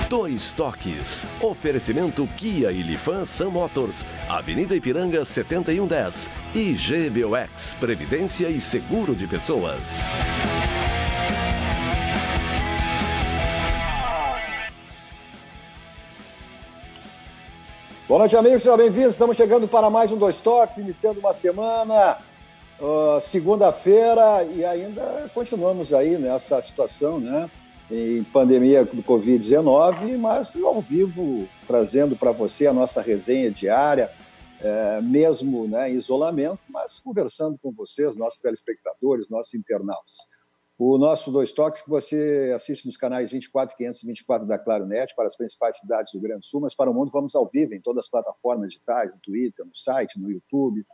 Dois Toques. Oferecimento Kia e Lifan Sun Motors, Avenida Ipiranga 7110. E GBOX, Previdência e Seguro de Pessoas. Boa noite, amigos, sejam bem-vindos. Estamos chegando para mais um Dois Toques, iniciando uma semana, segunda-feira, e ainda continuamos aí nessa situação, né? Em pandemia do Covid-19, mas ao vivo, trazendo para você a nossa resenha diária, mesmo, né, em isolamento, mas conversando com vocês, nossos telespectadores, nossos internautas. O nosso Dois Toques, que você assiste nos canais 24 e 524 da Claro Net, para as principais cidades do Rio Grande do Sul, mas para o mundo vamos ao vivo em todas as plataformas digitais, no Twitter, no site, no YouTube,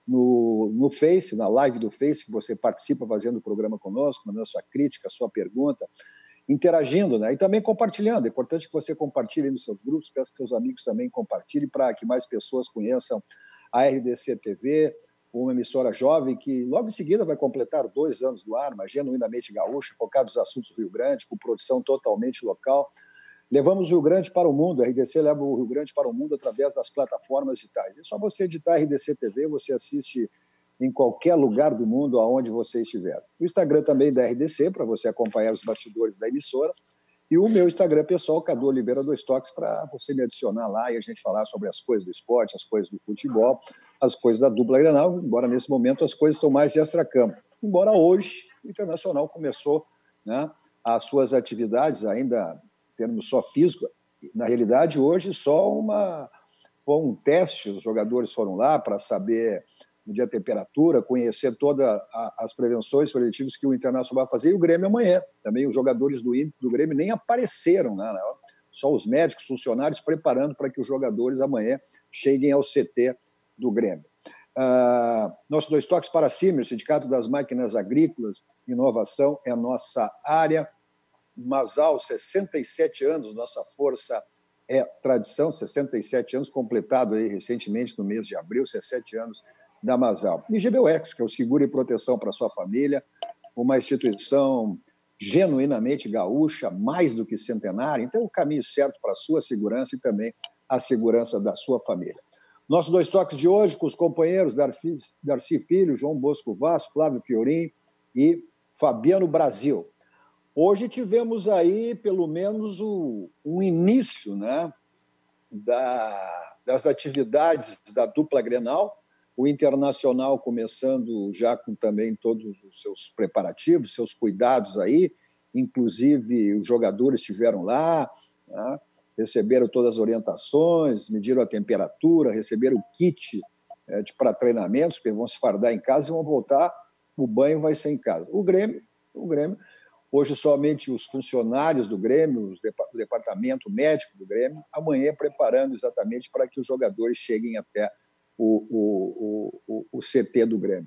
no Face, na live do Face, que você participa fazendo o programa conosco, mandando sua crítica, sua pergunta, interagindo, né? E também compartilhando. É importante que você compartilhe nos seus grupos, peço que seus amigos também compartilhem para que mais pessoas conheçam a RDC TV, uma emissora jovem que logo em seguida vai completar 2 anos do ar, mas genuinamente gaúcha, focada nos assuntos do Rio Grande, com produção totalmente local. Levamos o Rio Grande para o mundo, a RDC leva o Rio Grande para o mundo através das plataformas digitais. É só você editar RDC TV, você assiste em qualquer lugar do mundo, aonde você estiver. O Instagram também da RDC, para você acompanhar os bastidores da emissora, e o meu Instagram pessoal, Cadu Oliveira Dois Toques, para você me adicionar lá e a gente falar sobre as coisas do esporte, as coisas do futebol, as coisas da dupla Grenal, embora nesse momento as coisas são mais extracampo. Embora hoje o Internacional começou, né, as suas atividades, ainda em termos só físico, na realidade hoje só um teste, os jogadores foram lá para saber medir a temperatura, conhecer todas as prevenções preventivas que o Internacional vai fazer, e o Grêmio amanhã. Também os jogadores do Grêmio nem apareceram, né? Só os médicos, funcionários, preparando para que os jogadores amanhã cheguem ao CT do Grêmio. Nossos Dois Toques para cima, o Sindicato das Máquinas Agrícolas, inovação é a nossa área. Masal, 67 anos, nossa força é tradição, 67 anos, completado aí recentemente no mês de abril, 17 anos da Masal. E GBOX, que é o seguro e proteção para a sua família, uma instituição genuinamente gaúcha, mais do que centenária, então é o caminho certo para a sua segurança e também a segurança da sua família. Nossos Dois Toques de hoje com os companheiros Darcy Filho, João Bosco Vaz, Flávio Fiorin e Fabiano Brasil. Hoje tivemos aí, pelo menos, um início, né, das atividades da dupla Grenal, o Internacional começando já com também todos os seus preparativos, seus cuidados aí, inclusive os jogadores estiveram lá, né, receberam todas as orientações, mediram a temperatura, receberam o kit para treinamentos, porque vão se fardar em casa e vão voltar, o banho vai ser em casa. O Grêmio, hoje somente os funcionários do Grêmio, o departamento médico do Grêmio, amanhã preparando exatamente para que os jogadores cheguem até o CT do Grêmio.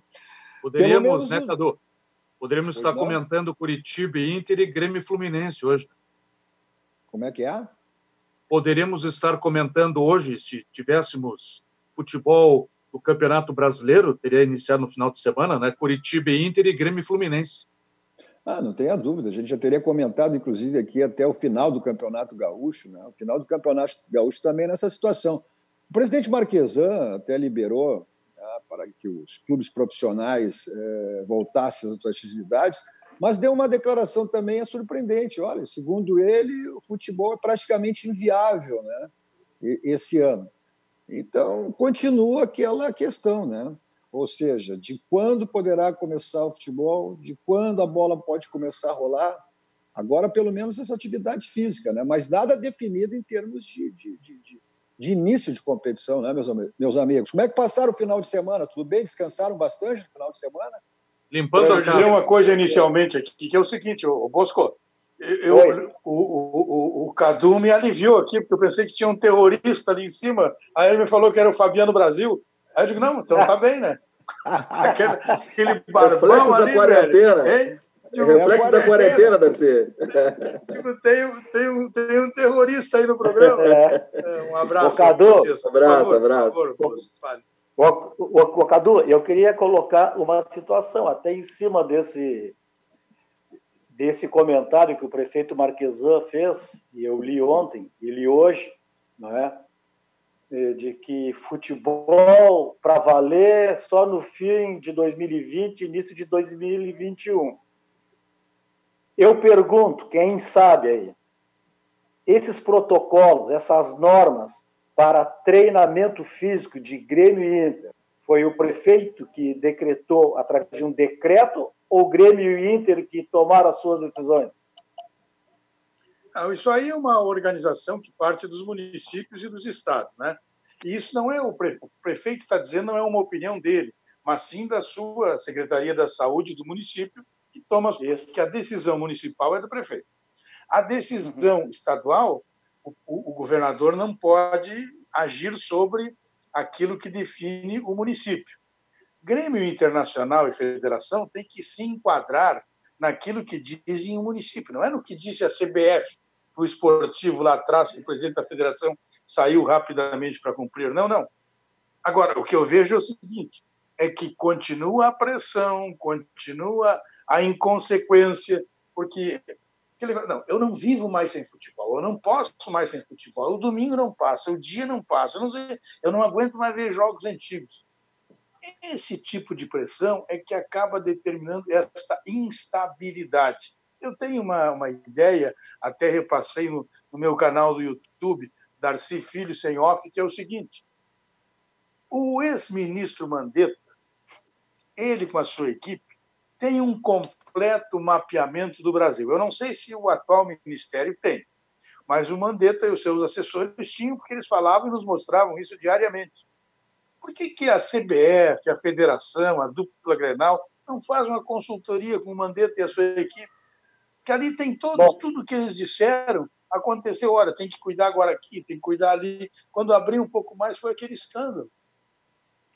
Poderíamos, né, Cadu? Poderíamos estar comentando Curitiba e Inter e Grêmio e Fluminense hoje. Como é que é? Poderíamos estar comentando hoje, se tivéssemos futebol do Campeonato Brasileiro, teria iniciado no final de semana, né? Curitiba e Inter e Grêmio e Fluminense. Não tenha dúvida. A gente já teria comentado, inclusive, aqui até o final do Campeonato Gaúcho, né? O final do Campeonato Gaúcho também nessa situação. O presidente Marquesan até liberou, né, para que os clubes profissionais voltassem às suas atividades, mas deu uma declaração também surpreendente. Olha, segundo ele, o futebol é praticamente inviável, né, esse ano. Então, continua aquela questão, né? Ou seja, de quando poderá começar o futebol, de quando a bola pode começar a rolar. Agora, pelo menos, essa atividade física, né? Mas nada definido em termos de início de competição, né, meus amigos? Como é que passaram o final de semana? Tudo bem? Descansaram bastante no final de semana? Limpando a casa. Eu dizer uma coisa inicialmente aqui, que é o seguinte, Bosco, o Cadu me aliviou aqui, porque eu pensei que tinha um terrorista ali em cima, aí ele me falou que era o Fabiano Brasil. Aí eu digo, não, então tá bem, né? Aquele barbão ali, quarentena. Velho. Reflexo da quarentena, Darcy. Tem um terrorista aí no programa. Um abraço. Cadu, vocês, abraço. Por favor, fale. Cadu, eu queria colocar uma situação até em cima desse comentário que o prefeito Marquesan fez, e eu li ontem e li hoje, não é? De que futebol para valer só no fim de 2020, início de 2021. Eu pergunto, quem sabe aí, esses protocolos, essas normas para treinamento físico de Grêmio e Inter, foi o prefeito que decretou através de um decreto ou o Grêmio e Inter que tomaram as suas decisões? Isso aí é uma organização que parte dos municípios e dos estados, né? E isso não é o prefeito está dizendo, não é uma opinião dele, mas sim da sua Secretaria da Saúde do município, que toma que a decisão municipal é do prefeito. A decisão estadual, o governador não pode agir sobre aquilo que define o município. Grêmio Internacional e Federação têm que se enquadrar naquilo que dizem o município, não é no que disse a CBF, o esportivo lá atrás, que o presidente da federação saiu rapidamente para cumprir. Não, não. Agora, o que eu vejo é o seguinte, é que continua a pressão, continua a inconsequência, porque não, eu não vivo mais sem futebol, eu não posso mais sem futebol, o domingo não passa, o dia não passa, eu não aguento mais ver jogos antigos. Esse tipo de pressão é que acaba determinando esta instabilidade. Eu tenho uma ideia, até repassei no meu canal do YouTube, Darcy Filho Sem Off, que é o seguinte: o ex-ministro Mandetta, ele com a sua equipe, tem um completo mapeamento do Brasil. Eu não sei se o atual ministério tem, mas o Mandetta e os seus assessores tinham, porque eles falavam e nos mostravam isso diariamente. Por que a CBF, a Federação, a dupla Grenal, não faz uma consultoria com o Mandetta e a sua equipe? Porque ali tem tudo que eles disseram, aconteceu, olha, tem que cuidar agora aqui, tem que cuidar ali. Quando abriu um pouco mais, foi aquele escândalo.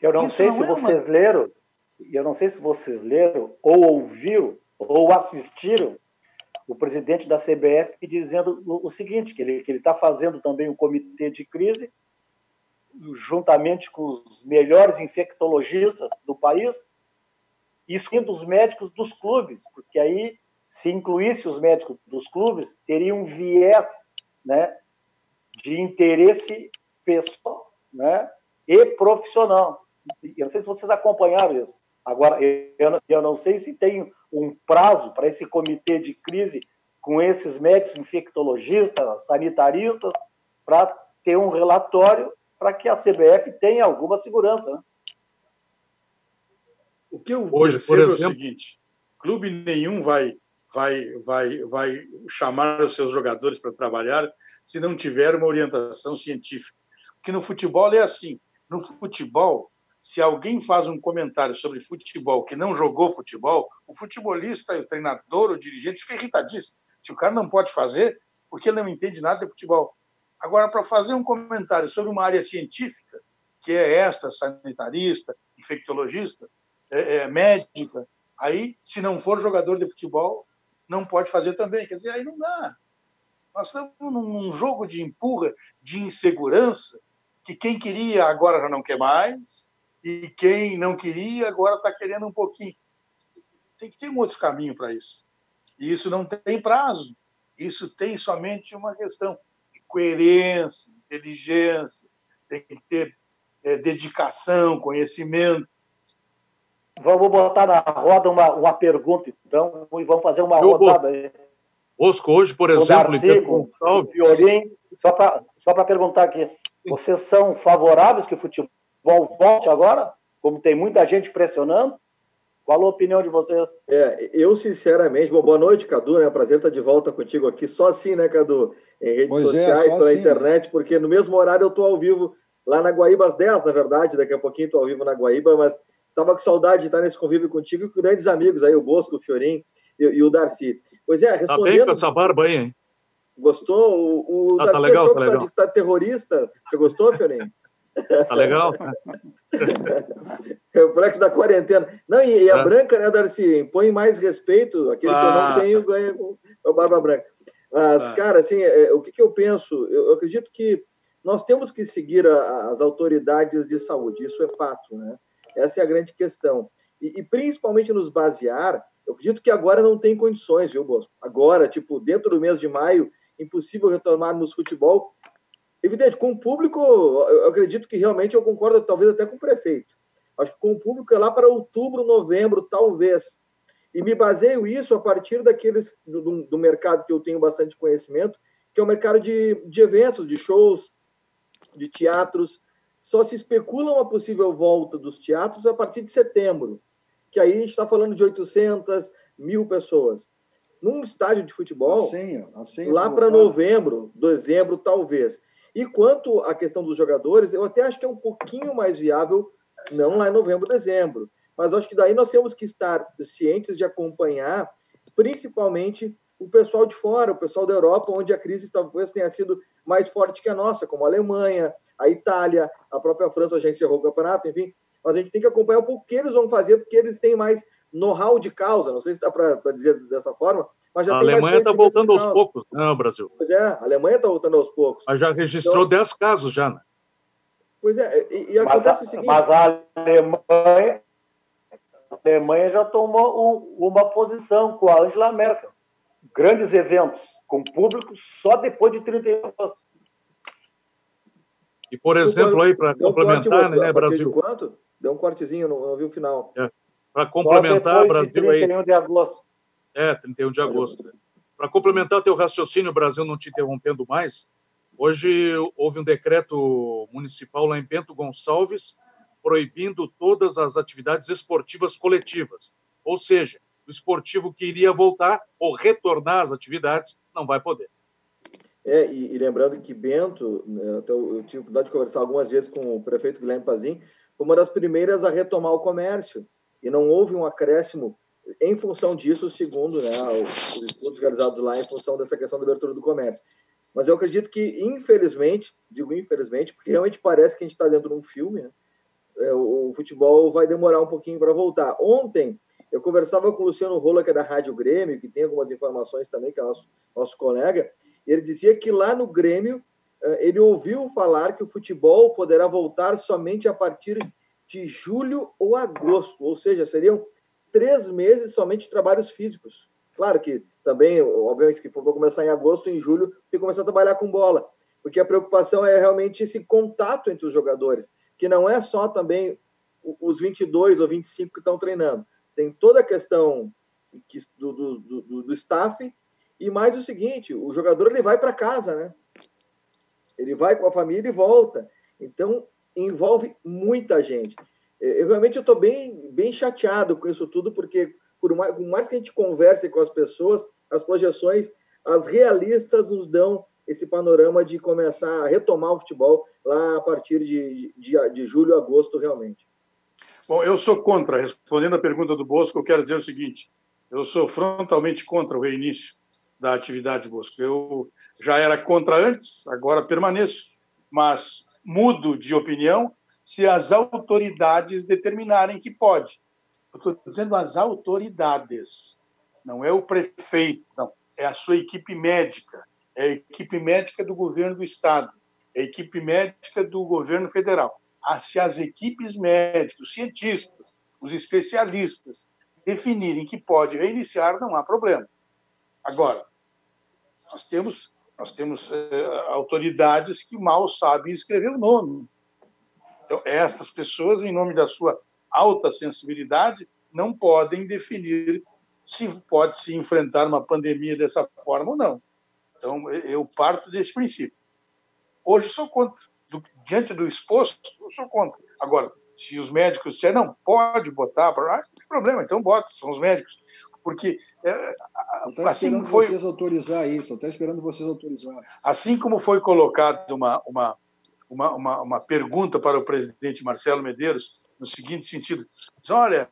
Eu não sei se vocês leram, ou ouviram, ou assistiram o presidente da CBF dizendo o seguinte, que ele está fazendo também um comitê de crise, juntamente com os melhores infectologistas do país, e incluindo os médicos dos clubes, porque aí, se incluísse os médicos dos clubes, teria um viés, né, de interesse pessoal, né, e profissional. Eu não sei se vocês acompanharam isso. Agora, eu não sei se tem um prazo para esse comitê de crise com esses médicos infectologistas, sanitaristas, para ter um relatório para que a CBF tenha alguma segurança, né? O que eu percebo é o seguinte: clube nenhum vai chamar os seus jogadores para trabalhar se não tiver uma orientação científica. Porque no futebol é assim. No futebol, se alguém faz um comentário sobre futebol que não jogou futebol, o futebolista, o treinador, o dirigente fica irritadíssimo. Se o cara não pode fazer, porque ele não entende nada de futebol. Agora, para fazer um comentário sobre uma área científica, que é esta, sanitarista, infectologista, médica, aí, se não for jogador de futebol, não pode fazer também. Quer dizer, aí não dá. Nós estamos num jogo de empurra, de insegurança, que quem queria agora já não quer mais, e quem não queria agora está querendo um pouquinho. Tem que ter um outro caminho para isso. E isso não tem prazo. Isso tem somente uma questão de coerência, inteligência, tem que ter dedicação, conhecimento. Vamos botar na roda uma pergunta, então, e vamos fazer uma rodada aí. Bosco, hoje, por exemplo... O Fiorim, só para perguntar aqui, vocês são favoráveis que o futebol volte agora? Como tem muita gente pressionando? Qual a opinião de vocês? Eu, sinceramente... Boa noite, Cadu, né? Prazer estar de volta contigo aqui. Só assim, né, Cadu? Em redes sociais, pela assim, internet, porque no mesmo horário eu estou ao vivo lá na Guaíba, às 10, na verdade. Daqui a pouquinho estou ao vivo na Guaíba, mas estava com saudade de estar nesse convívio contigo e com grandes amigos aí, o Bosco, o Fiorim e o Darcy. Pois é, respondendo... Tá bem com essa barba aí, hein? Gostou? O Darcy legal, achou que tá terrorista. Você gostou, Fiorim? Tá legal. É o flex da quarentena. Não, e a branca, né, Darcy? Impõe mais respeito. Aquele que eu não tenho ganha com a barba branca. Mas, cara, assim, o que eu penso? Eu acredito que nós temos que seguir as autoridades de saúde. Isso é fato, né? Essa é a grande questão. E principalmente nos basear Eu acredito que agora não tem condições, viu, Bosco? Agora, tipo, dentro do mês de maio, impossível retomarmos futebol. Evidente, com o público, eu acredito que realmente eu concordo, talvez até com o prefeito. Acho que com o público é lá para outubro, novembro, talvez. E me baseio isso a partir daqueles do mercado que eu tenho bastante conhecimento, que é o mercado de eventos, de shows, de teatros. Só se especula uma possível volta dos teatros a partir de setembro, que aí a gente está falando de 800, 1.000 pessoas. Num estádio de futebol, assim lá para novembro, dezembro, talvez. E quanto à questão dos jogadores, eu até acho que é um pouquinho mais viável, não lá em novembro, dezembro. Mas acho que daí nós temos que estar cientes de acompanhar, principalmente o pessoal de fora, o pessoal da Europa, onde a crise talvez tenha sido mais forte que a nossa, como a Alemanha, a Itália, a própria França já encerrou o campeonato, enfim. Mas a gente tem que acompanhar um pouco o que eles vão fazer, porque eles têm mais know-how de causa, não sei se dá para dizer dessa forma, mas já a tem mais Alemanha está voltando aos poucos, né, Brasil? Pois é, a Alemanha está voltando aos poucos. Mas já registrou 10 casos já, né? Pois é, e acontece o seguinte... Mas a Alemanha já tomou uma posição com a Angela Merkel. Grandes eventos com público só depois de 31 de agosto. E, por exemplo, aí, para complementar, né, Brasil? De quanto? Deu um cortezinho, não vi o final. Para complementar, Brasil, de 31 de agosto. 31 de agosto. Para complementar teu raciocínio, Brasil, não te interrompendo mais, hoje houve um decreto municipal lá em Bento Gonçalves proibindo todas as atividades esportivas coletivas. Ou seja, o esportivo que iria voltar ou retornar às atividades não vai poder. E lembrando que Bento, eu tive a oportunidade de conversar algumas vezes com o prefeito Guilherme Pazin, foi uma das primeiras a retomar o comércio. E não houve um acréscimo em função disso, segundo os estudos realizados lá, em função dessa questão da abertura do comércio. Mas eu acredito que, infelizmente, digo infelizmente, porque realmente parece que a gente está dentro de um filme, né? O futebol vai demorar um pouquinho para voltar. Ontem, eu conversava com o Luciano Rola, que é da Rádio Grêmio, que tem algumas informações também, que é nosso colega, e ele dizia que lá no Grêmio, ele ouviu falar que o futebol poderá voltar somente a partir de julho ou agosto, ou seja, seriam 3 meses somente de trabalhos físicos. Claro que também, obviamente, que for começar em agosto, em julho, tem que começar a trabalhar com bola, porque a preocupação é realmente esse contato entre os jogadores, que não é só também os 22 ou 25 que estão treinando. Tem toda a questão do staff e mais o seguinte, o jogador ele vai para casa, né? Ele vai com a família e volta. Então, envolve muita gente. Eu realmente estou bem chateado com isso tudo, porque por mais que a gente converse com as pessoas, as projeções, as realistas nos dão esse panorama de começar a retomar o futebol lá a partir de julho, agosto, realmente. Bom, eu sou contra. Respondendo a pergunta do Bosco, eu quero dizer o seguinte, eu sou frontalmente contra o reinício da atividade, Bosco. Eu já era contra antes, agora permaneço, mas mudo de opinião se as autoridades determinarem que pode. Eu estou dizendo as autoridades, não é o prefeito, não, é a sua equipe médica, é a equipe médica do governo do estado, é a equipe médica do governo federal. Se as equipes médicas, os cientistas, os especialistas definirem que pode reiniciar, não há problema. Agora, nós temos autoridades que mal sabem escrever o nome. Então, estas pessoas, em nome da sua alta sensibilidade, não podem definir se pode se enfrentar uma pandemia dessa forma ou não. Então, eu parto desse princípio. Hoje sou contra. Diante do exposto, eu sou contra. Agora, se os médicos disserem, não, pode botar, não tem problema, então bota, são os médicos. Porque assim como foi... vocês autorizar isso, estou esperando vocês autorizar. Assim como foi colocado uma pergunta para o presidente Marcelo Medeiros, no seguinte sentido, diz, olha,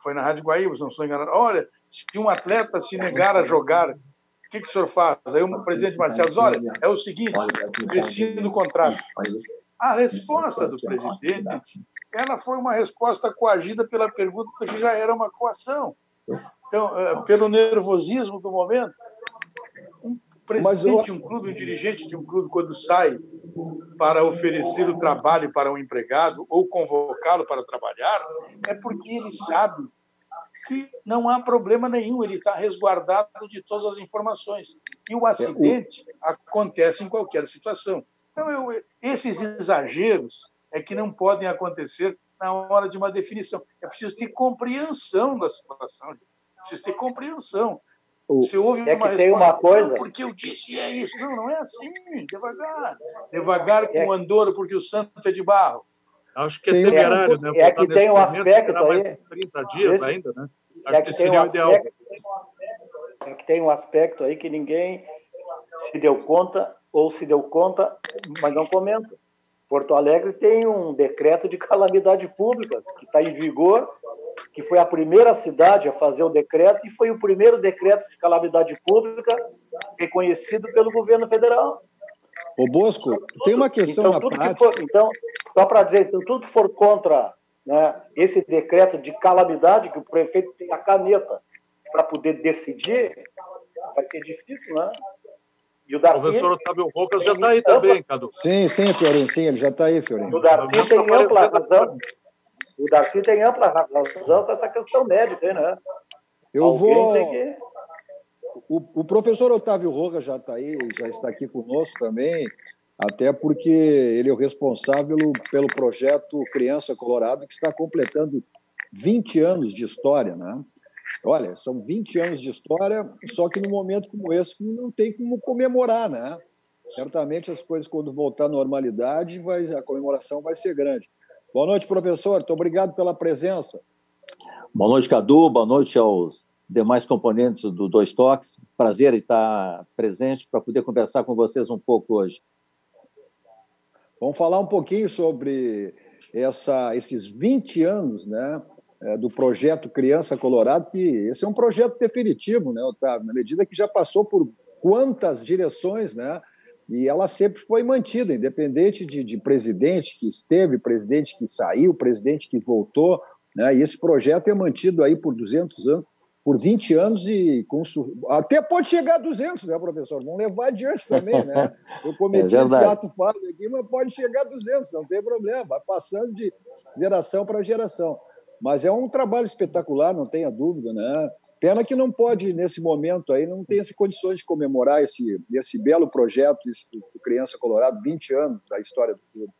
foi na Rádio Guaíba, se não estou enganado, olha, se um atleta se negar a jogar, o que o senhor faz? Aí o presidente Marcelo diz, olha, é o seguinte, rescindo o contrato. A resposta do presidente, ela foi uma resposta coagida pela pergunta que já era uma coação. Então, pelo nervosismo do momento, um presidente de um clube, um dirigente de um clube, quando sai para oferecer o trabalho para um empregado ou convocá-lo para trabalhar, é porque ele sabe que não há problema nenhum, ele está resguardado de todas as informações. E o acidente acontece em qualquer situação. Então, esses exageros é que não podem acontecer na hora de uma definição. É preciso ter compreensão da situação. É preciso ter compreensão. Se houve uma resposta, não, porque eu disse é isso. Não, não é assim. Devagar. Devagar com o Andoro, porque o santo é de barro. Acho que é temerário, né? É que tem um aspecto aí... 30 dias ainda, né? Acho que seria o ideal. É que tem um aspecto aí que ninguém se deu conta, ou se deu conta, mas não comenta. Porto Alegre tem um decreto de calamidade pública que está em vigor, que foi a primeira cidade a fazer o decreto e foi o primeiro decreto de calamidade pública reconhecido pelo governo federal. Ô Bosco, tem uma questão então, na prática... Então, só para dizer, então, tudo que for contra, né, esse decreto de calamidade, que o prefeito tem a caneta para poder decidir, vai ser difícil, né? E o Darcy, o professor Otávio Rojas já está aí também, Cadu. Sim, Fiorinho, sim, ele já está aí, Fiorinho. O Darcy tem ampla razão. O Darcy tem ampla razão com essa questão médica, né? O professor Otávio Rojas já está aí, já está aqui conosco também, até porque ele é o responsável pelo projeto Criança Colorado, que está completando 20 anos de história, né? Olha, são 20 anos de história, só que num momento como esse não tem como comemorar, né? Certamente as coisas, quando voltar à normalidade, a comemoração vai ser grande. Boa noite, professor. Muito obrigado pela presença. Boa noite, Cadu. Boa noite aos demais componentes do Dois Toques. Prazer em estar presente para poder conversar com vocês um pouco hoje. Vamos falar um pouquinho sobre esses 20 anos, né, do projeto Criança Colorado, que esse é um projeto definitivo, né, Otávio? Na medida que já passou por quantas direções, né? E ela sempre foi mantida, independente de presidente que esteve, presidente que saiu, presidente que voltou, né? E esse projeto é mantido aí por 200 anos, por 20 anos e até pode chegar a 200, né, professor? Vamos levar adiante também, né? Eu cometi esse ato falho aqui, mas pode chegar a 200, não tem problema, vai passando de geração para geração. Mas é um trabalho espetacular, não tenha dúvida, né? Pena que não pode, nesse momento aí, não tem as condições de comemorar esse belo projeto do Criança Colorado, 20 anos da história do clube.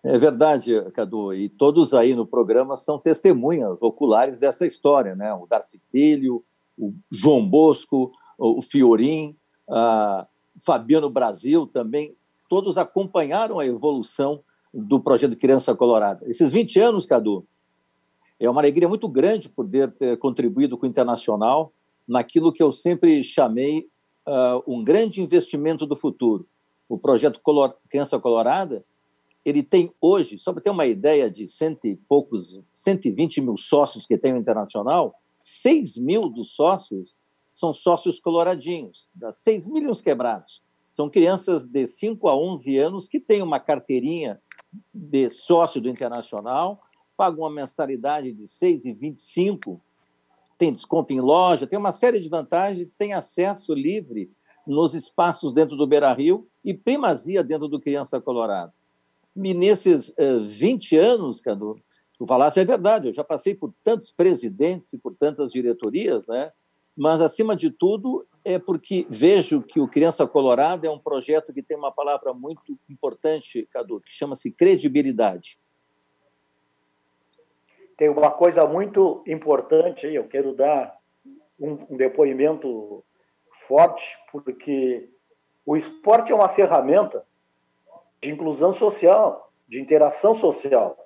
É verdade, Cadu, e todos aí no programa são testemunhas oculares dessa história, né? O Darcy Filho, o João Bosco, o Fiorim, Fabiano Brasil também, todos acompanharam a evolução do projeto Criança Colorada. Esses 20 anos, Cadu, é uma alegria muito grande poder ter contribuído com o Internacional naquilo que eu sempre chamei um grande investimento do futuro. O projeto Criança Colorada, ele tem hoje, só para ter uma ideia de 120 mil sócios que tem o Internacional, 6 mil dos sócios são sócios coloradinhos, dá 6 mil quebrados. São crianças de 5 a 11 anos que têm uma carteirinha de sócio do Internacional, pagam uma mensalidade de R$ 6,25, tem desconto em loja, tem uma série de vantagens, tem acesso livre nos espaços dentro do Beira-Rio e primazia dentro do Criança Colorado. E nesses 20 anos, Cadu, tu falasse, é verdade, eu já passei por tantos presidentes e por tantas diretorias, né? Mas, acima de tudo, é porque vejo que o Criança Colorado é um projeto que tem uma palavra muito importante, Cadu, que chama-se credibilidade. Tem uma coisa muito importante aí, eu quero dar um depoimento forte, porque o esporte é uma ferramenta de inclusão social, de interação social.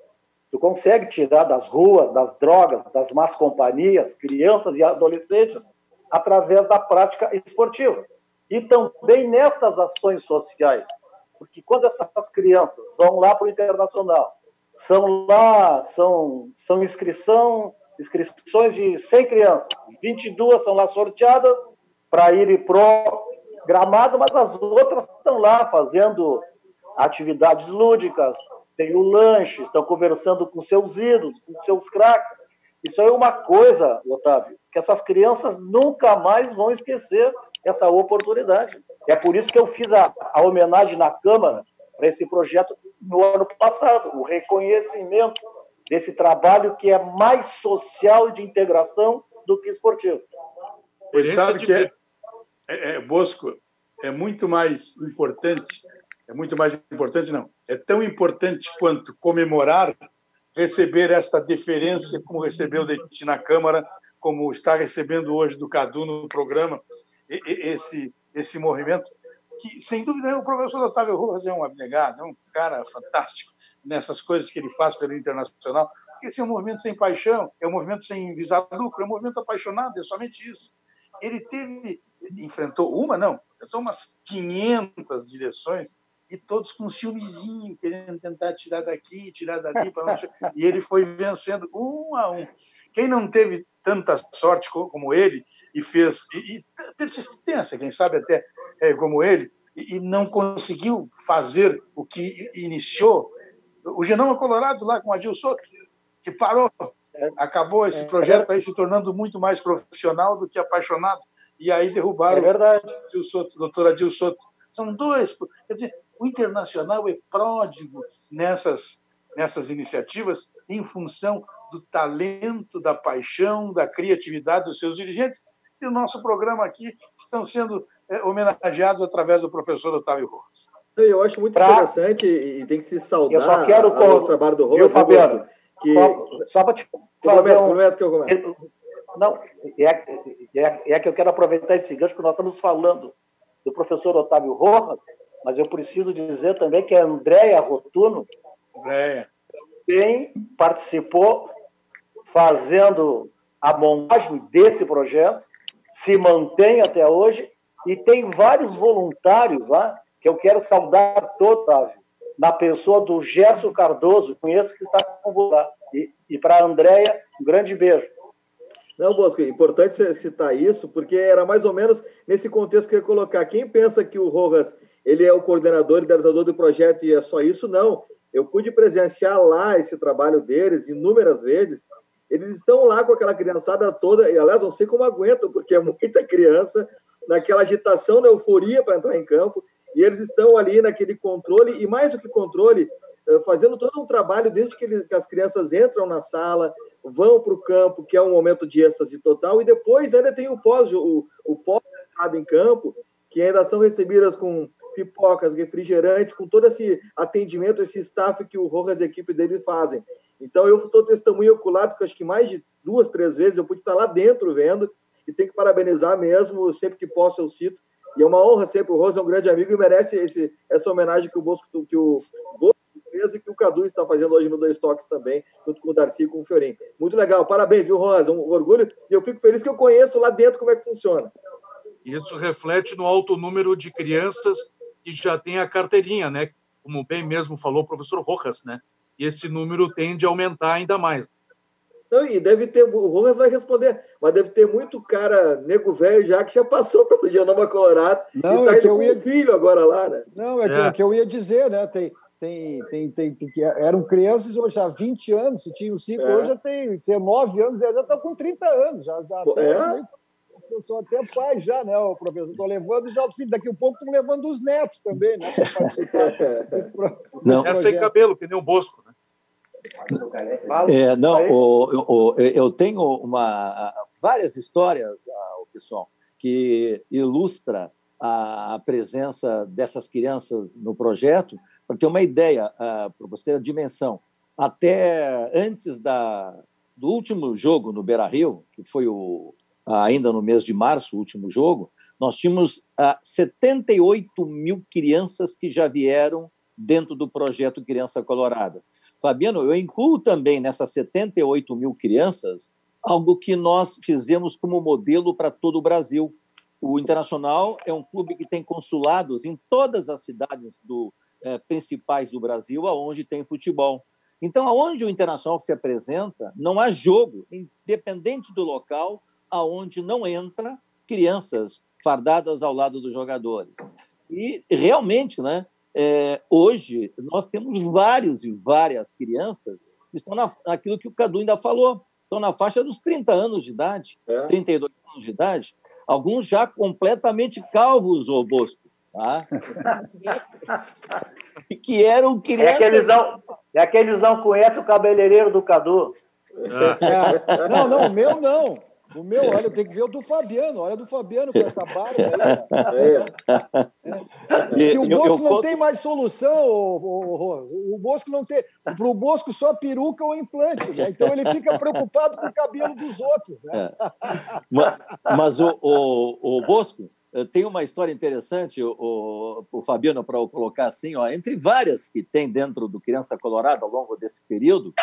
Tu consegue tirar das ruas, das drogas, das más companhias, crianças e adolescentes através da prática esportiva. E também nessas ações sociais, porque quando essas crianças vão lá para o Internacional, são inscrições de 100 crianças, 22 são lá sorteadas para irem pro gramado, mas as outras estão lá fazendo atividades lúdicas, tem o lanche, estão conversando com seus ídolos, com seus craques. Isso é uma coisa, Otávio, que essas crianças nunca mais vão esquecer essa oportunidade. É por isso que eu fiz a homenagem na Câmara para esse projeto no ano passado, o reconhecimento desse trabalho que é mais social e de integração do que esportivo. Ele sabe que Bosco, é muito mais importante não, é tão importante quanto comemorar, receber esta deferência, como recebeu de ti na Câmara, como está recebendo hoje do Cadu no programa, esse movimento, que, sem dúvida, o professor Otávio Rojas é um abnegado, é um cara fantástico nessas coisas que ele faz pelo Internacional, porque esse é um movimento sem paixão, é um movimento sem visar lucro, é um movimento apaixonado, é somente isso. Ele enfrentou umas 500 direções, e todos com um ciúmezinho, querendo tentar tirar daqui, tirar dali, e ele foi vencendo um a um. Quem não teve tanta sorte como ele, e fez persistência, quem sabe até como ele, e não conseguiu fazer o que iniciou, o Genoma Colorado lá com o Adil Soto, que parou, acabou esse projeto aí se tornando muito mais profissional do que apaixonado, e aí derrubaram o doutor Adil Soto. São dois, quer dizer, o Internacional é pródigo nessas iniciativas em função do talento, da paixão, da criatividade dos seus dirigentes. E o nosso programa aqui estão sendo homenageados através do professor Otávio Rojas. Eu acho muito interessante e tem que se saudar eu só quero o trabalho do Rojas. Fabiano? Só para te fazer prometo que eu começo. Não, é que eu quero aproveitar esse gancho, porque nós estamos falando do professor Otávio Rojas, mas eu preciso dizer também que a Andréia Rotuno também participou fazendo a montagem desse projeto, se mantém até hoje, e tem vários voluntários lá, que eu quero saudar todos, na pessoa do Gerson Cardoso, conheço, que está convocado. E para a Andréia, um grande beijo. Não, Bosco, é importante você citar isso, porque era mais ou menos nesse contexto que eu ia colocar. Quem pensa que o Rojas ele é o coordenador e idealizador do projeto e é só isso, não. Eu pude presenciar lá esse trabalho deles inúmeras vezes. Eles estão lá com aquela criançada toda, e aliás, não sei como aguentam, porque é muita criança, naquela agitação, na euforia para entrar em campo, e eles estão ali naquele controle, e mais do que controle, fazendo todo um trabalho desde que as crianças entram na sala, vão para o campo, que é um momento de êxtase total, e depois ainda tem o pós-entrada em campo, que ainda são recebidas com pipocas, refrigerantes, com todo esse atendimento, esse staff que o Rojas e a equipe dele fazem. Então, eu estou testemunho ocular, porque acho que mais de 2, 3 vezes eu pude estar lá dentro vendo, e tenho que parabenizar mesmo, sempre que posso eu cito, e é uma honra sempre, o Rojas é um grande amigo e merece essa homenagem que o Bosco fez e que o Cadu está fazendo hoje no Dois Toques também, junto com o Darcy e com o Fiorin. Muito legal, parabéns, viu, Rosa? Um orgulho, e eu fico feliz que eu conheço lá dentro como é que funciona. Isso reflete no alto número de crianças que já têm a carteirinha, né? Como bem mesmo falou o professor Rojas, né? E esse número tende a aumentar ainda mais. Não, e deve ter, o Rojas vai responder, mas deve ter muito cara nego velho já que já passou pelo Genoma Colorado e está indo com o filho agora lá, né? Não, que eu ia dizer, né? Eram crianças hoje há 20 anos, se tinham 5, hoje já tem 19 anos, já estão com 30 anos. Eu sou até pai já, né, o professor? Estou levando já o filho, daqui a pouco estou levando os netos também, né? Para participar desse projeto. Sem cabelo, que nem o Bosco, né? Eu tenho várias histórias, pessoal, que ilustra a presença dessas crianças no projeto. Para ter uma ideia, para você ter a dimensão, até antes do último jogo no Beira-Rio, que foi ainda no mês de março, o último jogo, nós tínhamos 78 mil crianças que já vieram dentro do projeto Criança Colorada. Fabiano, eu incluo também nessas 78 mil crianças algo que nós fizemos como modelo para todo o Brasil. O Internacional é um clube que tem consulados em todas as cidades principais do Brasil, onde tem futebol. Então, aonde o Internacional se apresenta, não há jogo, independente do local, aonde não entra crianças fardadas ao lado dos jogadores. E, realmente, né, hoje, nós temos várias crianças que estão naquilo que o Cadu ainda falou, estão na faixa dos 30 anos de idade, 32 anos de idade, alguns já completamente calvos, ô Bosco, tá? Que eram crianças... É que eles não conhecem o cabeleireiro do Cadu. Não, o meu não. O meu, olha, tem que ver o do Fabiano. Olha do Fabiano com essa barba aí. E o Bosco não tem mais solução, o Bosco não tem. Para o Bosco só peruca ou implante, né? Então ele fica preocupado com o cabelo dos outros, né? Mas o Bosco tem uma história interessante, o Fabiano, para eu colocar assim, ó, entre várias que tem dentro do Criança Colorada ao longo desse período.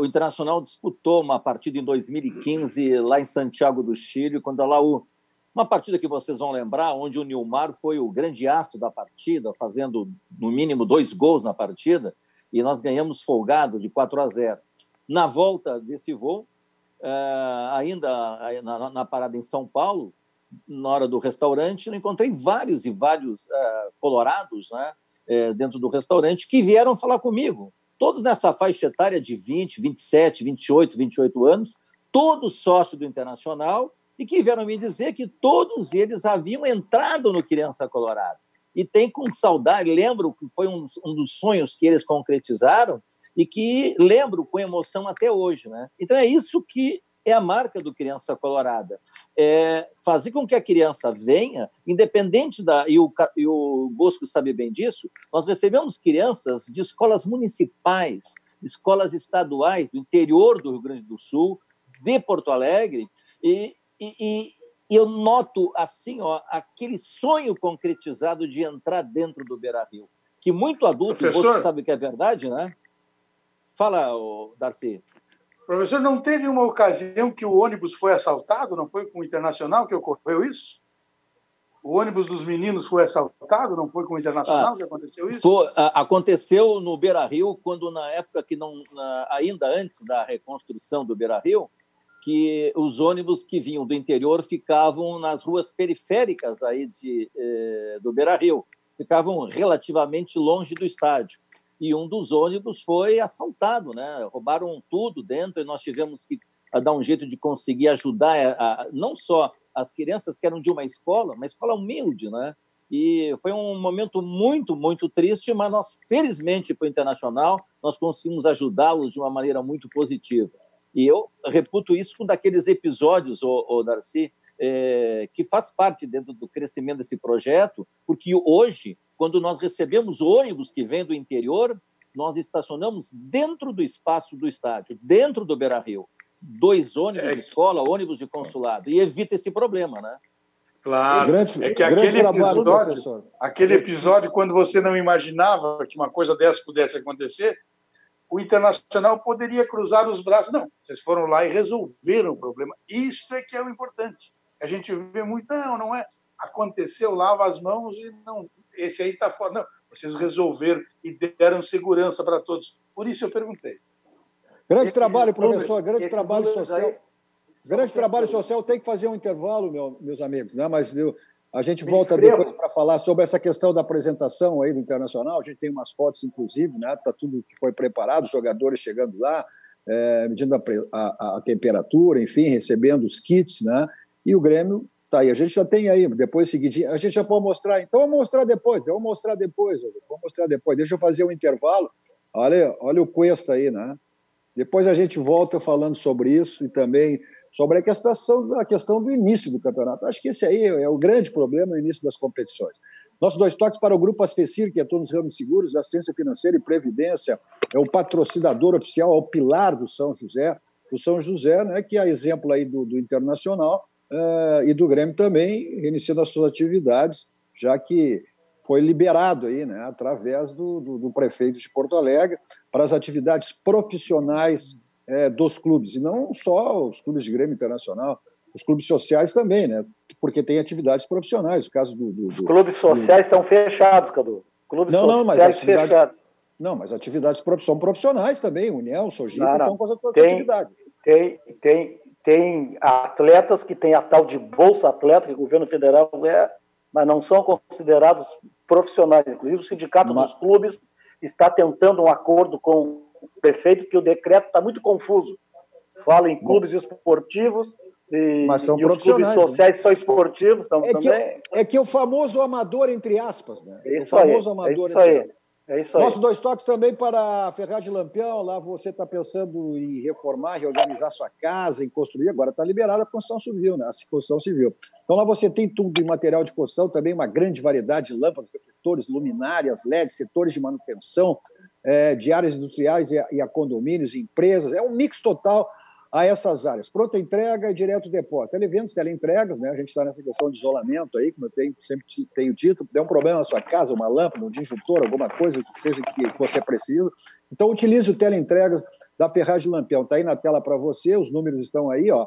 O Internacional disputou uma partida em 2015 lá em Santiago do Chile, quando a Laú, uma partida que vocês vão lembrar, onde o Nilmar foi o grande astro da partida, fazendo no mínimo 2 gols na partida, e nós ganhamos folgado de 4-0. Na volta desse voo, ainda na parada em São Paulo, na hora do restaurante, eu encontrei vários colorados, né, dentro do restaurante, que vieram falar comigo. Todos nessa faixa etária de 20, 27, 28 anos, todos sócios do Internacional, e que vieram me dizer que todos eles haviam entrado no Criança Colorada. E tem com saudade, lembro que foi um dos sonhos que eles concretizaram e que lembro com emoção até hoje, né? Então é isso que é a marca do Criança Colorada. Fazer com que a criança venha, independente e o Bosco sabe bem disso, nós recebemos crianças de escolas municipais, escolas estaduais do interior do Rio Grande do Sul, de Porto Alegre, e eu noto assim, ó, aquele sonho concretizado de entrar dentro do Beira-Rio, que muito adulto, Professor, o Bosco sabe que é verdade, né? Fala, Darcy. Professor, não teve uma ocasião que o ônibus foi assaltado? Não foi com o Internacional que ocorreu isso? O ônibus dos meninos foi assaltado? Não foi com o Internacional que aconteceu isso? Aconteceu no Beira-Rio, quando na época que ainda antes da reconstrução do Beira-Rio, que os ônibus que vinham do interior ficavam nas ruas periféricas aí do Beira-Rio, ficavam relativamente longe do estádio. E um dos ônibus foi assaltado, né? Roubaram tudo dentro e nós tivemos que dar um jeito de conseguir ajudar não só as crianças que eram de uma escola humilde, né? E foi um momento muito, muito triste, mas nós, felizmente, para o Internacional, nós conseguimos ajudá-los de uma maneira muito positiva. E eu reputo isso com daqueles episódios, Darcy, que faz parte dentro do crescimento desse projeto, porque hoje, quando nós recebemos ônibus que vêm do interior, nós estacionamos dentro do espaço do estádio, dentro do Beira-Rio. 2 ônibus de escola, ônibus de consulado, e evita esse problema, né? Claro, aquele episódio quando você não imaginava que uma coisa dessa pudesse acontecer, o Internacional poderia cruzar os braços. Não, vocês foram lá e resolveram o problema. Isso é que é o importante. A gente vê muito, não é, aconteceu, lava as mãos e não, esse aí está fora. Não, vocês resolveram e deram segurança para todos. Por isso eu perguntei. Grande trabalho, professor, grande trabalho social. Grande trabalho social. Tem que fazer um intervalo, meus amigos, né? Mas a gente volta depois para falar sobre essa questão da apresentação aí do Internacional. A gente tem umas fotos, inclusive, né? Está tudo que foi preparado, os jogadores chegando lá, medindo a temperatura, enfim, recebendo os kits, né? E o Grêmio está aí. A gente já tem aí, depois seguidinho, a gente já pode mostrar. Então, vamos mostrar depois. Deixa eu fazer um intervalo. Olha o Cuesta aí, né? Depois a gente volta falando sobre isso e também sobre a questão do início do campeonato. Acho que esse aí é o grande problema no início das competições. Nossos 2 toques para o Grupo Aspecir, que atua nos ramos seguros, assistência financeira e previdência, é o patrocinador oficial, é o pilar do São José. O São José, né, que é exemplo aí do Internacional e do Grêmio também, iniciando as suas atividades, já que foi liberado aí, né, através do prefeito de Porto Alegre para as atividades profissionais dos clubes, e não só os clubes de Grêmio Internacional, os clubes sociais também, né, porque tem atividades profissionais. O caso Os clubes sociais estão fechados, Cadu. Sociais fechados. Não, mas atividades são profissionais também, União, Sojipa, estão com as atividades. Tem atletas que têm a tal de Bolsa Atleta, que o governo federal mas não são considerados profissionais. Inclusive, o sindicato dos clubes está tentando um acordo com o prefeito, que o decreto está muito confuso. Fala em clubes esportivos mas são e os clubes sociais, né? São esportivos também. É que o famoso amador, entre aspas, né? Isso aí. É isso aí. Nossos 2 toques também para a Ferragem Lampião. Lá você está pensando em reformar, reorganizar sua casa, em construir. Agora está liberada a construção civil, né? A construção civil. Então lá você tem tudo em material de construção, também uma grande variedade de lâmpadas, refletores, luminárias, LED, setores de manutenção, de áreas industriais e a condomínios, empresas. É um mix total a essas áreas. Pronta entrega e direto depósito. Televendas, teleentregas, né? A gente está nessa questão de isolamento aí, como eu sempre tenho dito, der um problema na sua casa, uma lâmpada, um disjuntor, alguma coisa que seja que você precisa. Então, utilize o teleentregas da Ferragem Lampião. Está aí na tela para você, os números estão aí, ó.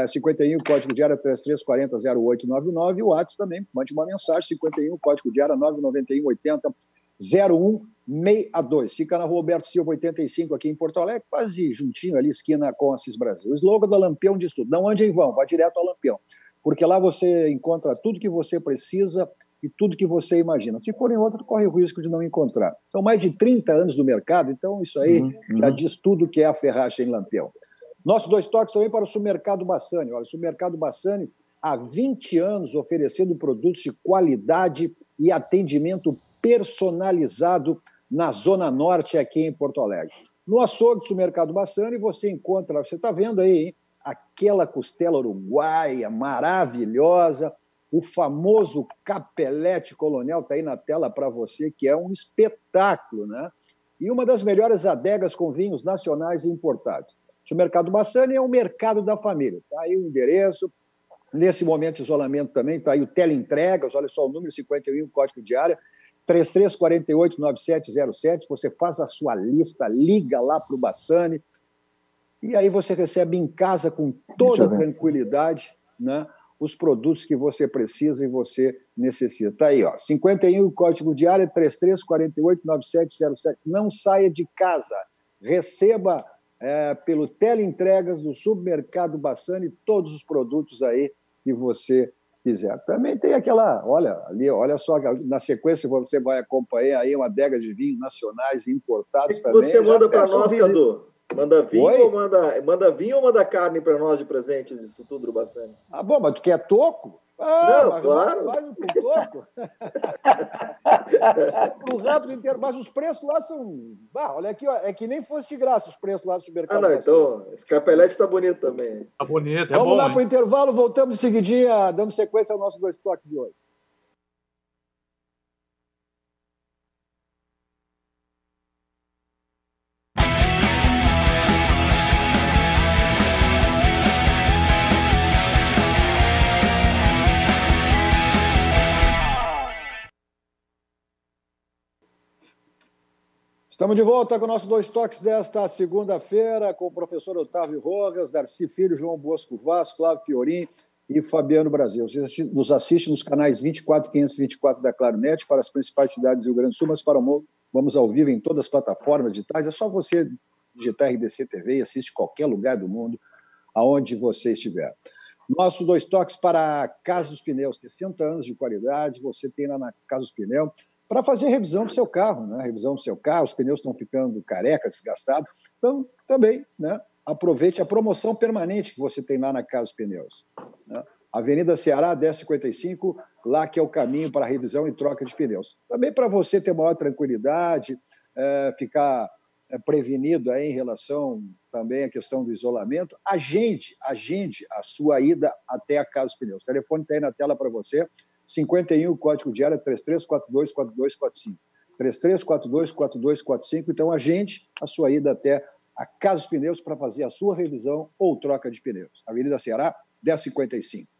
51, código de área 33400899, e o WhatsApp também, mande uma mensagem, 51, código de área 99180-0162. Fica na rua Roberto Silva, 85, aqui em Porto Alegre, quase juntinho ali, esquina com Assis Brasil. O slogan da Lampião diz tudo, não ande em vão, vá direto ao Lampião, porque lá você encontra tudo que você precisa e tudo que você imagina. Se for em outro, corre o risco de não encontrar. São mais de 30 anos no mercado, então isso aí já diz tudo que é a Ferragem Lampião. Nossos 2 toques também para o Supermercado Bassani. Olha, o Supermercado Bassani, há 20 anos, oferecendo produtos de qualidade e atendimento personalizado na Zona Norte, aqui em Porto Alegre. No açougue do Supermercado Bassani, você encontra, você está vendo aí, hein? Aquela costela uruguaia maravilhosa, o famoso capelete colonial, está aí na tela para você, que é um espetáculo, né? E uma das melhores adegas com vinhos nacionais e importados. O Mercado Bassani é o mercado da família. Está aí o endereço. Nesse momento de isolamento também, está aí o teleentregas, olha só o número 51, o código de área, 3348-9707. Você faz a sua lista, liga lá para o Bassani, e aí você recebe em casa com toda tranquilidade, né, os produtos que você precisa e você necessita. Está aí, ó, 51, código de área, 3348-9707. Não saia de casa, receba pelo teleentregas do Supermercado Bassani todos os produtos aí que você quiser. Também tem aquela, olha só, na sequência você vai acompanhar aí uma adega de vinhos nacionais e importados também. Você manda para nós, Cadu? Manda vinho ou manda vinho ou manda carne para nós de presente disso tudo do Bassani? Ah, bom, mas tu quer toco? Não, claro. Vai no toco. O rápido inteiro, mas os preços lá são... olha aqui, ó, é que nem fosse de graça os preços lá do supermercado. Não, então, esse capelete está bonito também. Está bonito, Vamos bom. Vamos lá para o intervalo, voltamos em seguidinha, dando sequência ao nosso 2 toques de hoje. Estamos de volta com o nosso 2 toques desta segunda-feira, com o professor Otávio Rojas, Darcy Filho, João Bosco Vaz, Flávio Fiorin e Fabiano Brasil. Você nos assiste nos canais 24 e 524 da Claronet para as principais cidades do Rio Grande do Sul, mas para o mundo, vamos ao vivo em todas as plataformas digitais. É só você digitar RDC TV e assiste qualquer lugar do mundo, aonde você estiver. Nossos 2 toques para a Casa dos Pneus, 60 anos de qualidade, você tem lá na Casa dos Pneus, para fazer revisão do seu carro, né? Revisão do seu carro, os pneus estão ficando carecas, desgastados. Então, também, né? Aproveite a promoção permanente que você tem lá na Casa dos Pneus, né? Avenida Ceará, 1055, lá que é o caminho para revisão e troca de pneus. Também para você ter maior tranquilidade, ficar prevenido aí em relação também à questão do isolamento, agende a sua ida até a Casa dos Pneus. O telefone está aí na tela para você, 51, código de área 3342-4245. 3342-4245. Então, agende a sua ida até a Casa dos Pneus para fazer a sua revisão ou troca de pneus. Avenida Ceará, 1055.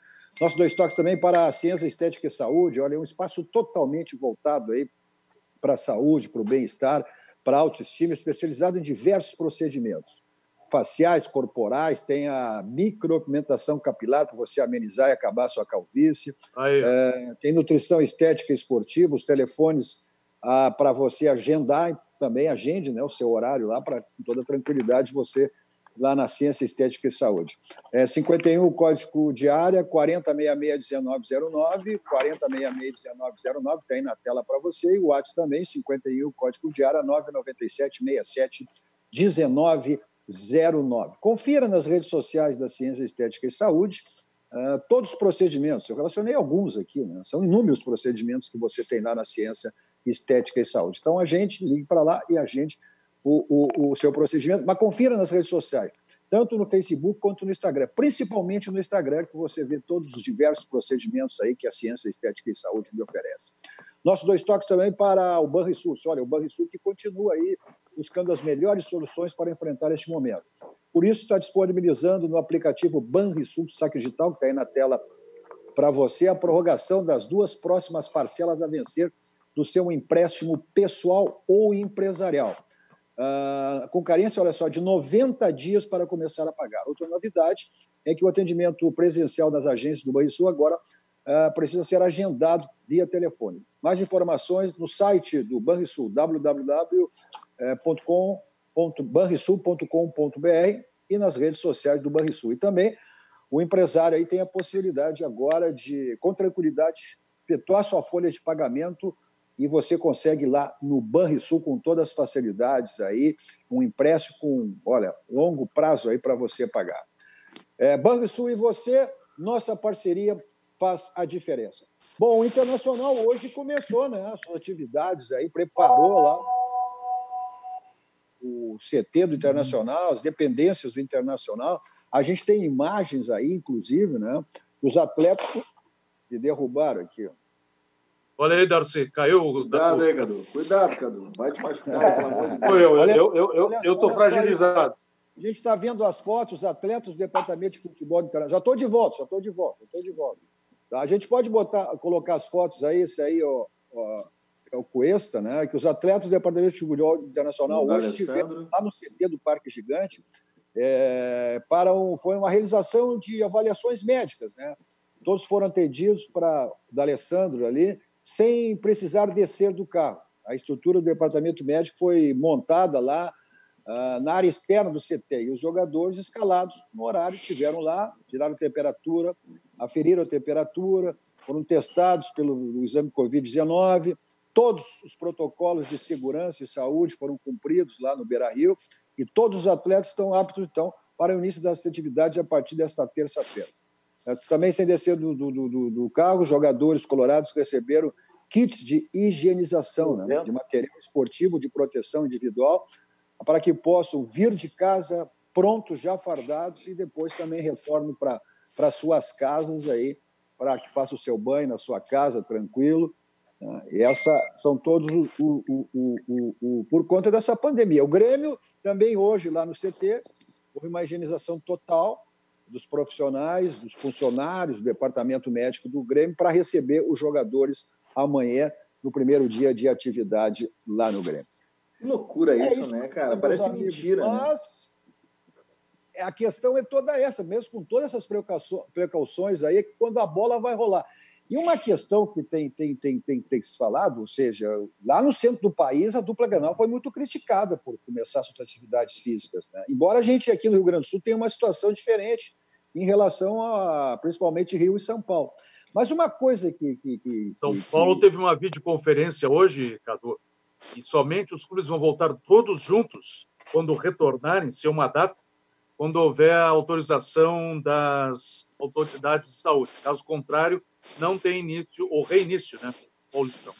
Nossos 2 toques também para a ciência, estética e saúde. Olha, é um espaço totalmente voltado aí para a saúde, para o bem-estar, para a autoestima, especializado em diversos procedimentos. Faciais, corporais, tem a micropigmentação capilar para você amenizar e acabar a sua calvície. Tem nutrição estética e esportiva, os telefones para você agendar, também agende, né, o seu horário lá, para com toda tranquilidade você lá na Ciência, Estética e Saúde. 51, código de área, 4066-1909, 4066-1909, está aí na tela para você, e o WhatsApp também, 51, código de área, 997-67-1909. Confira nas redes sociais da Ciência, Estética e Saúde todos os procedimentos. Eu relacionei alguns aqui, né? São inúmeros procedimentos que você tem lá na Ciência, Estética e Saúde. Então, ligue para lá e agende o seu procedimento, mas confira nas redes sociais, tanto no Facebook quanto no Instagram, principalmente no Instagram, que você vê todos os diversos procedimentos aí que a ciência estética e saúde me oferece. Nossos 2 toques também para o Banrisul. Olha, o Banrisul que continua aí buscando as melhores soluções para enfrentar este momento. Por isso, está disponibilizando no aplicativo Banrisul Saque Digital, que está aí na tela para você, a prorrogação das 2 próximas parcelas a vencer do seu empréstimo pessoal ou empresarial. Com carência, olha só, de 90 dias para começar a pagar. Outra novidade é que o atendimento presencial das agências do Banrisul agora precisa ser agendado via telefone. Mais informações no site do Banrisul, www.banrisul.com.br e nas redes sociais do Banrisul. E também o empresário aí tem a possibilidade agora de, com tranquilidade, efetuar sua folha de pagamento e você consegue lá no Banrisul com todas as facilidades aí, um empréstimo com, olha, longo prazo aí para você pagar. Banrisul e você, nossa parceria faz a diferença. Bom, o Internacional hoje começou, né, as suas atividades aí, preparou lá o CT do Internacional, as dependências do Internacional. A gente tem imagens aí, inclusive, né, os atletas que derrubaram aqui, ó. Olha aí, Darcy, caiu. Cuidado aí, Cadu. Cuidado, Cadu. Vai te machucar, pelo amor de Deus. Eu estou fragilizado. A gente está vendo as fotos, os atletas do Departamento de Futebol Internacional. Já estou de volta. Tá? A gente pode colocar as fotos aí, esse aí é o Cuesta, né? Que os atletas do Departamento de Futebol Internacional hoje estiveram lá no CT do Parque Gigante foi uma realização de avaliações médicas, né? Todos foram atendidos da Alessandro ali, sem precisar descer do carro. A estrutura do departamento médico foi montada lá na área externa do CT e os jogadores escalados no horário estiveram lá, tiraram a temperatura, aferiram a temperatura, foram testados pelo exame Covid-19, todos os protocolos de segurança e saúde foram cumpridos lá no Beira-Rio e todos os atletas estão aptos, então, para o início das atividades a partir desta terça-feira. Também, sem descer do carro, os jogadores colorados receberam kits de higienização, né, de material esportivo de proteção individual, para que possam vir de casa prontos, já fardados, e depois também retornem para suas casas, aí, para que façam o seu banho na sua casa, tranquilo. E são todos por conta dessa pandemia. O Grêmio também hoje, lá no CT, houve uma higienização total dos profissionais, dos funcionários do departamento médico do Grêmio para receber os jogadores amanhã, no primeiro dia de atividade lá no Grêmio. Que loucura isso, né, cara? Parece mentira. Mas a questão é toda essa, mesmo com todas essas precauções aí, quando a bola vai rolar. E uma questão que tem se falado, ou seja, lá no centro do país, a dupla Grenal foi muito criticada por começar suas atividades físicas, né? Embora a gente aqui no Rio Grande do Sul tenha uma situação diferente em relação a, principalmente, Rio e São Paulo. Mas uma coisa São Paulo teve uma videoconferência hoje, Cadu, e somente os clubes vão voltar todos juntos quando retornarem, se uma data, quando houver a autorização das autoridades de saúde. Caso contrário, não tem início ou reinício, né? Paulistão.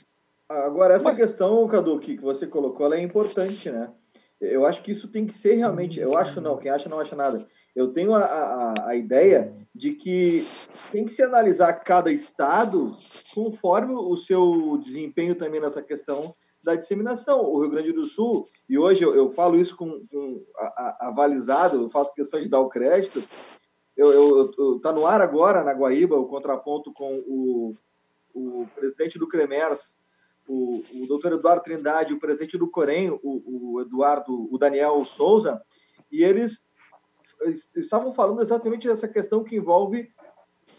Agora, essa questão, Cadu, que você colocou, ela é importante, né? Eu acho que isso tem que ser realmente... Eu acho não, quem acha não acha nada. Eu tenho a ideia de que tem que se analisar cada estado conforme o seu desempenho também nessa questão da disseminação. O Rio Grande do Sul, e hoje eu falo isso com avalizado, eu faço questão de dar o crédito, tá no ar agora, na Guaíba, o contraponto com o presidente do CREMERS, o doutor Eduardo Trindade, o presidente do Corém, o Daniel Souza, e eles estavam falando exatamente dessa questão que envolve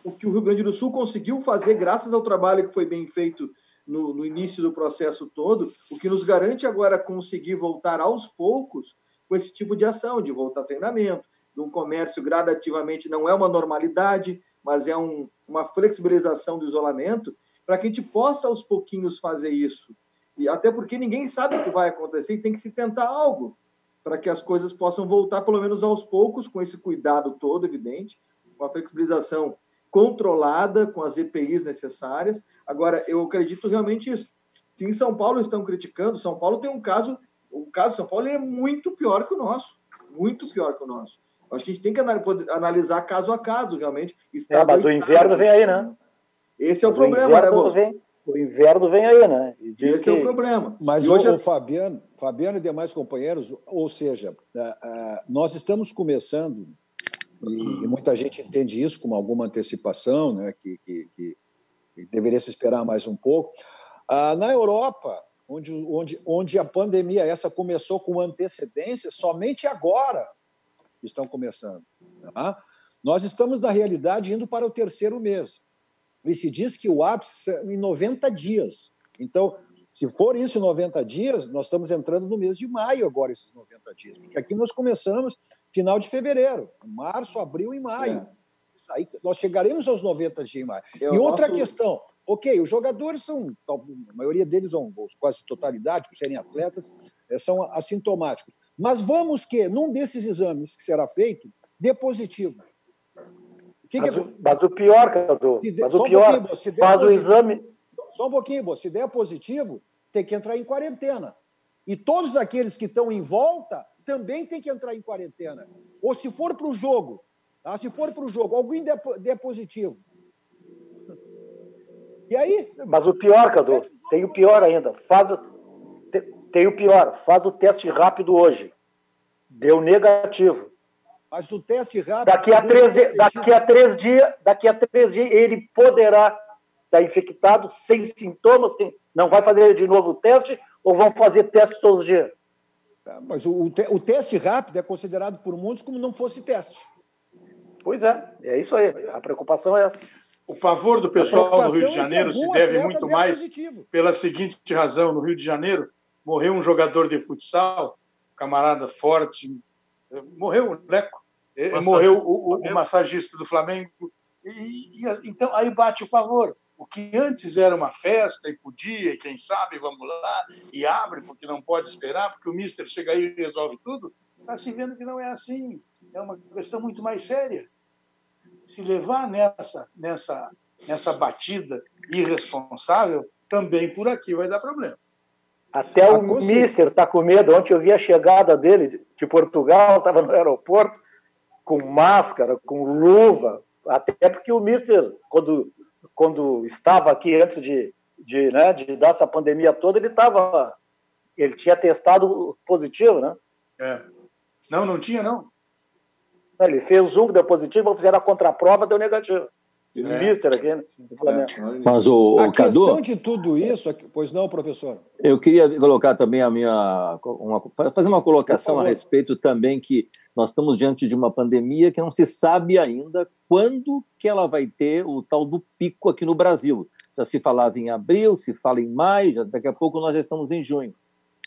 o que o Rio Grande do Sul conseguiu fazer graças ao trabalho que foi bem feito no início do processo todo, o que nos garante agora conseguir voltar aos poucos com esse tipo de ação, de voltar a treinamento, de um comércio gradativamente, não é uma normalidade, mas é uma flexibilização do isolamento, para que a gente possa aos pouquinhos fazer isso. E até porque ninguém sabe o que vai acontecer e tem que se tentar algo para que as coisas possam voltar, pelo menos aos poucos, com esse cuidado todo, evidente, com a flexibilização controlada, com as EPIs necessárias. Agora, eu acredito realmente isso. Se em São Paulo estão criticando, São Paulo tem um caso, o caso de São Paulo é muito pior que o nosso, muito pior que o nosso. Acho que a gente tem que analisar caso a caso, realmente. Mas o inverno vem aí, né? Esse é o problema, né, moço? O inverno vem aí, né? Esse é o problema. Mas hoje o Fabiano e demais companheiros, ou seja, nós estamos começando, e muita gente entende isso como alguma antecipação, né, que deveria se esperar mais um pouco. Na Europa, onde a pandemia essa começou com antecedência, somente agora estão começando. Tá? Nós estamos, na realidade, indo para o 3º mês. E se diz que o ápice é em 90 dias. Então, se for isso em 90 dias, nós estamos entrando no mês de maio agora, esses 90 dias. Porque aqui nós começamos final de fevereiro, março, abril e maio. Aí nós chegaremos aos 90 dias em maio. E outra questão, os jogadores são, a maioria deles, quase totalidade, por serem atletas, são assintomáticos. Mas vamos que, num desses exames que será feito, dê positivo. Mas o pior, Cadu, faz o exame... Só um pouquinho, se der positivo, tem que entrar em quarentena. E todos aqueles que estão em volta também têm que entrar em quarentena. Ou se for para o jogo, alguém der positivo. E aí? Mas o pior, Cadu, tem o pior ainda. Tem o pior, faz o teste rápido hoje. Deu negativo. Mas o teste rápido... Daqui a 3 dias, ele poderá estar infectado sem sintomas. Não vai fazer de novo o teste ou vão fazer teste todos os dias? Mas o teste rápido é considerado por muitos como não fosse teste. Pois é isso aí. A preocupação é essa. O pavor do pessoal no Rio de Janeiro se deve muito mais pela seguinte razão. No Rio de Janeiro, morreu um jogador de futsal, camarada forte, morreu o Leco, morreu o massagista do Flamengo. Então, aí bate o pavor. O que antes era uma festa e podia, e quem sabe, vamos lá, e abre, porque não pode esperar, porque o mister chega aí e resolve tudo, está se vendo que não é assim. É uma questão muito mais séria. Se levar nessa batida irresponsável, também por aqui vai dar problema. Até o mister está com medo. Ontem eu vi a chegada dele de Portugal, estava no aeroporto, com máscara, com luva, até porque o mister, quando estava aqui antes de dar essa pandemia toda, ele tinha testado positivo, né? Não tinha, não. Ele fez um, deu positivo, fizeram a contraprova, deu negativo. Mister aqui, né? Mas a Cadu, questão de tudo isso... Pois não, professor? Eu queria colocar também fazer uma colocação a respeito também que nós estamos diante de uma pandemia que não se sabe ainda quando que ela vai ter o tal do pico aqui no Brasil. Já se falava em abril, se fala em maio, daqui a pouco nós já estamos em junho.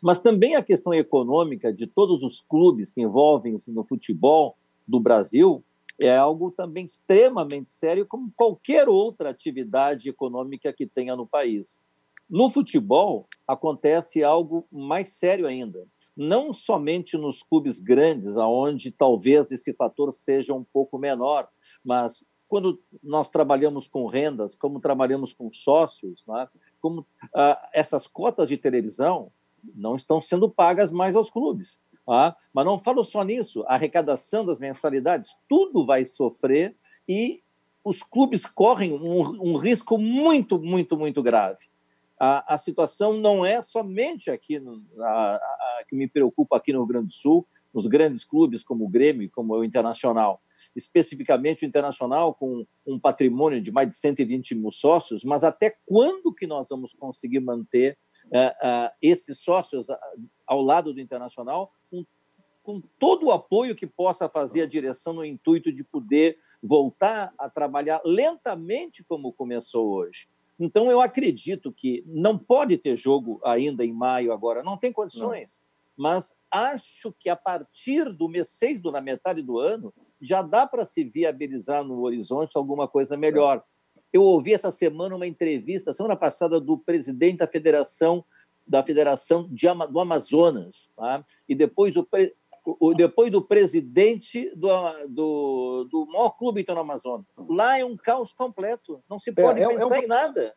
Mas também a questão econômica de todos os clubes que envolvem-se no futebol do Brasil é algo também extremamente sério, como qualquer outra atividade econômica que tenha no país. No futebol, acontece algo mais sério ainda. Não somente nos clubes grandes, onde talvez esse fator seja um pouco menor, mas quando nós trabalhamos com rendas, como trabalhamos com sócios, né, como essas cotas de televisão não estão sendo pagas mais aos clubes. Mas não falo só nisso, a arrecadação das mensalidades, tudo vai sofrer e os clubes correm um risco muito, muito, muito grave. A situação não é somente aqui, que me preocupa aqui no Rio Grande do Sul, nos grandes clubes como o Grêmio e como o Internacional. Especificamente o Internacional, com um patrimônio de mais de 120 mil sócios, mas até quando que nós vamos conseguir manter esses sócios ao lado do Internacional, com todo o apoio que possa fazer a direção no intuito de poder voltar a trabalhar lentamente como começou hoje. Então, eu acredito que não pode ter jogo ainda em maio agora, não tem condições, mas acho que a partir do mês 6, na metade do ano, já dá para se viabilizar no horizonte alguma coisa melhor. Eu ouvi essa semana uma entrevista, semana passada, do presidente da Federação do Amazonas, tá? E depois do presidente do maior clube então, no Amazonas. Lá é um caos completo, não se pode pensar em nada.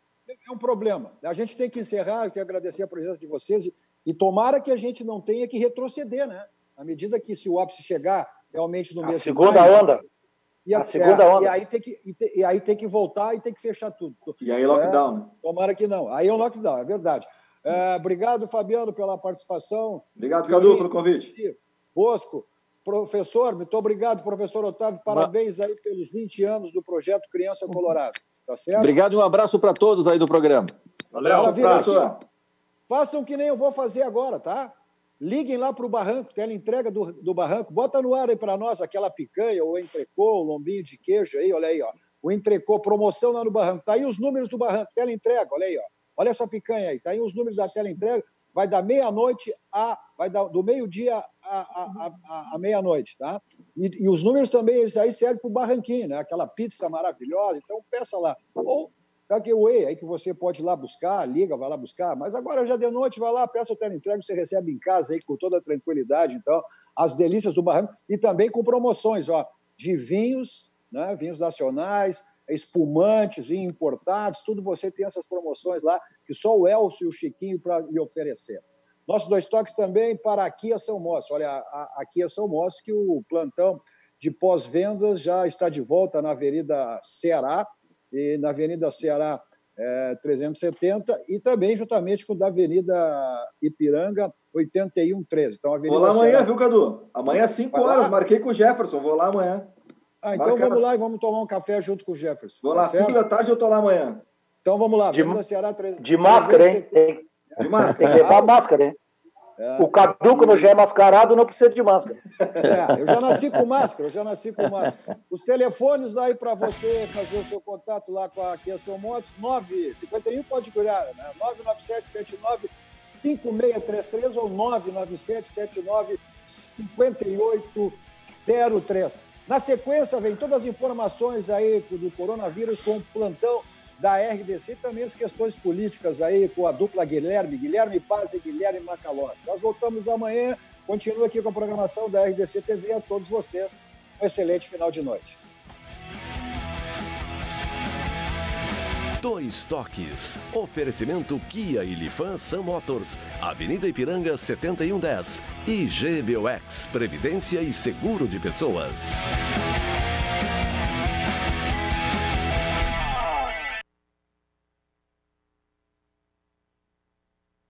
É um problema. A gente tem que encerrar, eu quero agradecer a presença de vocês e tomara que a gente não tenha que retroceder, né? À medida que se o ápice chegar realmente no mês de maio... Segunda onda. A segunda onda. E aí tem que voltar e tem que fechar tudo. E aí lockdown, né? Tomara que não. Aí é um lockdown, é verdade. Obrigado, Fabiano, pela participação. Obrigado, Cadu, pelo convite. Bosco, professor, muito obrigado, professor Otávio. Parabéns aí pelos 20 anos do projeto Criança Colorada. Tá certo? Obrigado e um abraço para todos aí do programa. Valeu, professor. Façam que nem eu vou fazer agora, tá? Liguem lá para o Barranco, teleentrega do Barranco. Bota no ar aí para nós aquela picanha, o entrecô, o lombinho de queijo aí, olha aí, ó. O entrecô, promoção lá no Barranco. Tá aí os números do Barranco, teleentrega, olha aí, ó. Olha essa picanha aí, tá aí os números da teleentrega. Vai da meia-noite do meio-dia à meia-noite, tá? E os números também, isso aí serve para o Barranquinho, né? Aquela pizza maravilhosa. Então, peça lá. Ou Takeaway, aí que você pode ir lá buscar, liga, vai lá buscar. Mas agora, já de noite, vai lá, peça o teleentrega, você recebe em casa aí com toda a tranquilidade. Então, as delícias do Barranco. E também com promoções, ó, de vinhos, né? Vinhos nacionais, espumantes, importados, tudo você tem essas promoções lá, que só o Elcio e o Chiquinho para lhe oferecer. Nossos 2 toques também para a Kia São Moço. Olha, a Kia São Moço, que o plantão de pós-vendas já está de volta na Avenida Ceará, e na Avenida Ceará 370, e também juntamente com o da Avenida Ipiranga 8113. Então, vou lá amanhã, viu, Cadu? Amanhã às 5 horas, marquei com o Jefferson, vou lá amanhã. Então vamos lá e vamos tomar um café junto com o Jefferson. Vou lá, 5 da tarde eu estou lá amanhã. Então vamos lá, Ceará, de máscara, hein? De máscara. Tem que levar máscara, hein? O Cadu, quando já é mascarado, não precisa de máscara. Eu já nasci com máscara, Os telefones aí para você fazer o seu contato lá com a Kia São Motos, 951 pode cuidar, né? 99779-5633 ou 99779-5803. Na sequência, vem todas as informações aí do coronavírus com o plantão da RDC, também as questões políticas aí com a dupla Guilherme Paz e Guilherme Macalossi. Nós voltamos amanhã, continua aqui com a programação da RDC TV. A todos vocês, um excelente final de noite. 2 toques. Oferecimento Kia e Lifan Sam Motors, Avenida Ipiranga 7110 e GBOX, Previdência e Seguro de Pessoas.